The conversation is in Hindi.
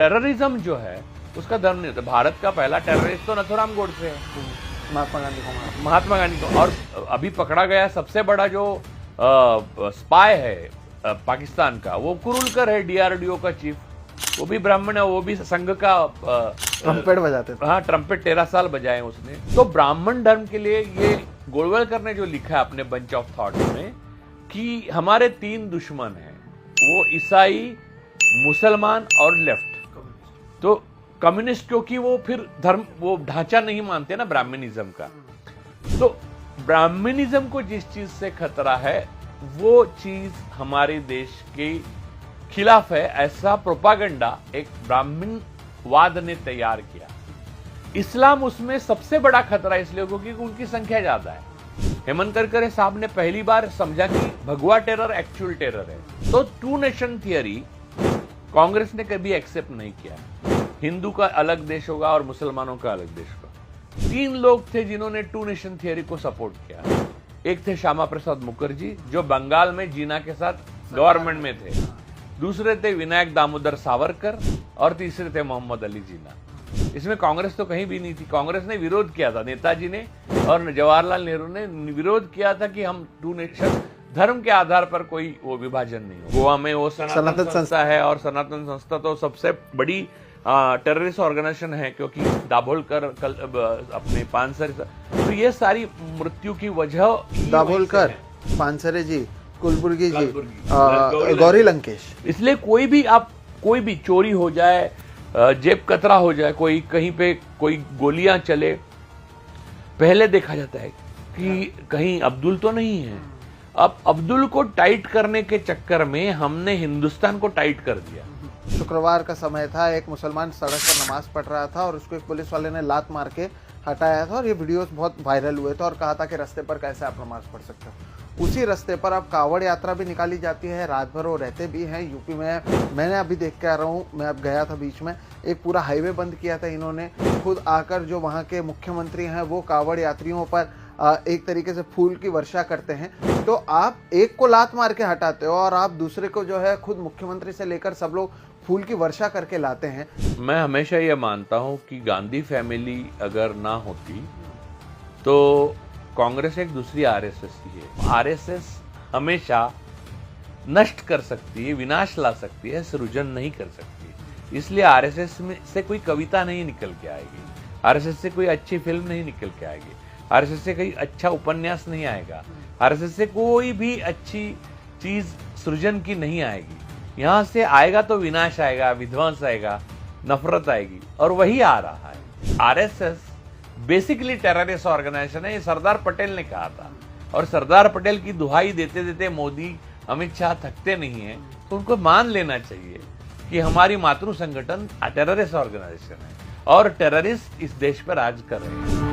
टेररिज्म जो है उसका धर्म नहीं होता। भारत का पहला टेररिस्ट तो नथुराम गोडसे है, महात्मा गांधी को। और अभी पकड़ा गया सबसे बड़ा जो स्पाई है पाकिस्तान का, वो कुरुलकर है, डीआरडीओ का चीफ। वो भी ब्राह्मण है, वो भी संघ का ट्रम्पेट बजाते थे। हाँ, ट्रम्पेट 13 साल बजाए उसने। तो ब्राह्मण धर्म के लिए ये गोलवलकर ने जो लिखा है अपने बंच ऑफ थॉट में कि हमारे 3 दुश्मन हैं, वो ईसाई, मुसलमान और लेफ्ट। तो कम्युनिस्ट, क्योंकि वो फिर धर्म, वो ढांचा नहीं मानते ना ब्राह्मणिज्म का। तो ब्राह्मणिज्म को जिस चीज से खतरा है वो चीज हमारे देश के खिलाफ है, ऐसा प्रोपागंडा एक ब्राह्मणवाद ने तैयार किया। इस्लाम उसमें सबसे बड़ा खतरा इसलिए क्योंकि उनकी संख्या ज्यादा है। हेमंत करकरे साहब ने पहली बार समझा कि भगवा टेरर एक्चुअल टेरर है। तो 2 नेशन थियरी कांग्रेस ने कभी एक्सेप्ट नहीं किया। हिंदू का अलग देश होगा और मुसलमानों का अलग देश होगा। 3 लोग थे जिन्होंने 2 नेशन थियरी को सपोर्ट किया। एक थे श्यामा प्रसाद मुखर्जी, जो बंगाल में जीना के साथ गवर्नमेंट में थे। दूसरे थे विनायक दामोदर सावरकर और तीसरे थे मोहम्मद अली जिन्ना। इसमें कांग्रेस तो कहीं भी नहीं थी। कांग्रेस ने विरोध किया था, नेताजी ने और जवाहरलाल नेहरू ने विरोध किया था कि हम 2 नेशन, धर्म के आधार पर कोई वो विभाजन नहीं हो। गोवा में वो सनातन संस्था है और सनातन संस्था तो सबसे बड़ी टेररिस्ट ऑर्गेनाइजेशन है, क्योंकि दाभोलकर अपने पानसरे, तो ये सारी मृत्यु की वजह दाभोलकर, पानसरे जी, कुलबुर्गी जी, गौरी लंकेश। इसलिए कोई भी चोरी हो जाए, जेब कतरा हो जाए, कोई कहीं पे कोई गोलियां चले, पहले देखा जाता है कि कहीं अब्दुल तो नहीं है। अब अब्दुल को टाइट करने के चक्कर में हमने हिंदुस्तान को टाइट कर दिया। शुक्रवार का समय था, एक मुसलमान सड़क पर नमाज पढ़ रहा था और उसको एक पुलिस वाले ने लात मार के हटाया था और ये वीडियोस बहुत वायरल हुए थे और कहा था कि रास्ते पर कैसे आप नमाज पढ़ सकते हो। उसी रास्ते पर अब कावड़ यात्रा भी निकाली जाती है, रात भर वो रहते भी हैं। यूपी में मैंने अभी देख के आ रहा हूँ, मैं अब गया था बीच में, एक पूरा हाईवे बंद किया था इन्होंने खुद आकर। जो वहाँ के मुख्यमंत्री हैं वो कावड़ यात्रियों पर एक तरीके से फूल की वर्षा करते हैं। तो आप एक को लात मार के हटाते हो और आप दूसरे को जो है खुद मुख्यमंत्री से लेकर सब लोग फूल की वर्षा करके लाते हैं। मैं हमेशा ये मानता हूं कि गांधी फैमिली अगर ना होती तो कांग्रेस एक दूसरी आरएसएस ही है। आरएसएस हमेशा नष्ट कर सकती है, विनाश ला सकती है, सृजन नहीं कर सकती। इसलिए आरएसएस में से कोई कविता नहीं निकल के आएगी, आरएसएस से कोई अच्छी फिल्म नहीं निकल के आएगी, आरएसएस से कोई अच्छा उपन्यास नहीं आएगा, आरएसएस से कोई भी अच्छी चीज सृजन की नहीं आएगी। यहां से आएगा तो विनाश आएगा, विध्वंस आएगा, नफरत आएगी, और वही आ रहा है। आरएसएस बेसिकली टेररिस्ट ऑर्गेनाइजेशन है, ये सरदार पटेल ने कहा था। और सरदार पटेल की दुहाई देते देते मोदी, अमित शाह थकते नहीं है। तो उनको मान लेना चाहिए कि हमारी मातृ संगठन टेररिस्ट ऑर्गेनाइजेशन है और टेररिस्ट इस देश पर राज कर रहे हैं।